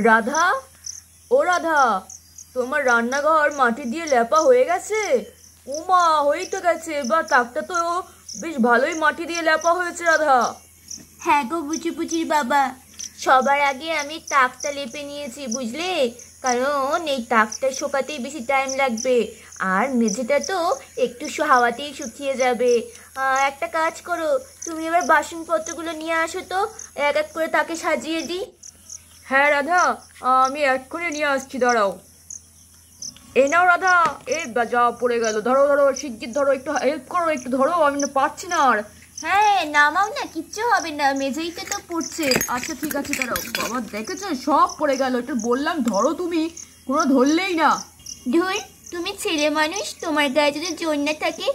রাধা, ও রাধা, তোমার রান্নাঘর মাটি দিয়ে লেপা হয়ে গেছে? উমা, হয়েই তো গেছে। বা তাকটা তো বেশ ভালোই মাটি দিয়ে লেপা হয়েছে রাধা। হ্যাঁ গো বুচির বাবা, সবার আগে আমি তাকটা লেপে নিয়েছি বুঝলে, কারণ এই তাকটা শোকাতেই বেশি টাইম লাগবে, আর মেঝেটা তো একটু হাওয়াতেই শুকিয়ে যাবে। একটা কাজ করো, তুমি এবার বাসনপত্রগুলো নিয়ে আসো তো, এক এক করে তাকে সাজিয়ে দিই। হ্যাঁ রাধা, আমি এক্ষুনি নিয়ে আসছি, দাঁড়াও। এই নাও রাধা, এই যা পড়ে গেল। ধরো ধরো, শিগগির ধরো, একটু হেল্প করো, একটু ধরো, আমি না পারছি না আর। হ্যাঁ নামাও না, কিচ্ছু হবে না, মেঝেইতে তো পড়ছে। আচ্ছা ঠিক আছে, দাঁড়াও। বাবা দেখেছো, সব পড়ে গেল। এটা বললাম ধরো, তুমি কোনো ধরলেই না। ধুর, তুমি ছেলে মানুষ, তোমার গায়ে যদি জোর না থাকে,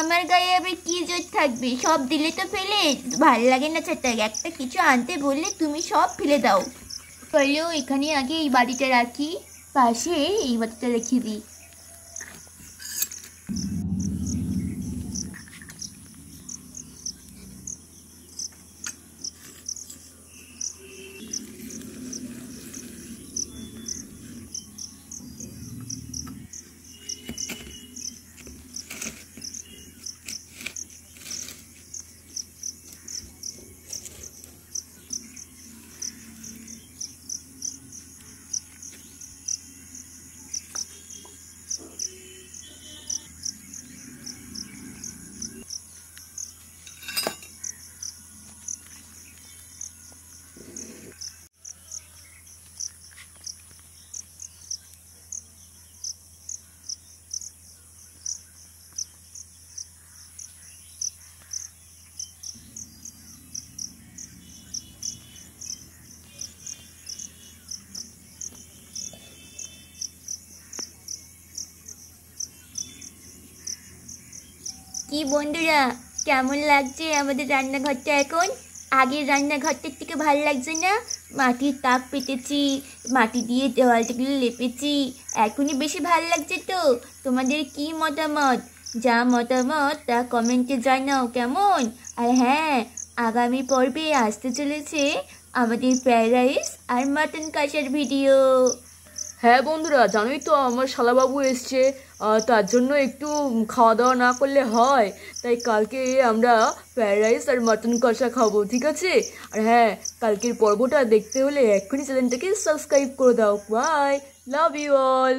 আমার গায়ে আবার কি জোর থাকবে? সব দিলে তো ফেলে, ভাল লাগে না সেটা। একটা কিছু আনতে বললে তুমি সব ফেলে দাও। চলো এখানে আগে এই বাড়িটা রাখি, পাশে এই বাড়িটা রেখে দিই। কি বন্ধুরা, কেমন লাগছে আমাদের রান্নাঘরটা এখন? আগের রান্নাঘরটার থেকে ভালো লাগছে না? মাটির তাক পেতেছি, মাটি দিয়ে দেওয়ালটাগুলো লেপেছি, এখনই বেশি ভালো লাগছে তো? তোমাদের কি মতামত? যা মতামত তা কমেন্টে জানাও কেমন। আর হ্যাঁ, আগামী পর্বে আসতে চলেছে আমাদের ফ্রাইড রাইস আর মাটন কষার ভিডিও। হ্যাঁ বন্ধুরা, জানোই তো আমার শালাবাবু এসছে, তার জন্য একটু খাওয়া দাওয়া না করলে হয়। তাই কালকে আমরা ফ্রাইড রাইস আর মাটন কষা খাবো, ঠিক আছে? আর হ্যাঁ, কালকের পর্বটা দেখতে হলে এক্ষুনি চ্যানেলটাকে সাবস্ক্রাইব করে দাও। Bye, love you all.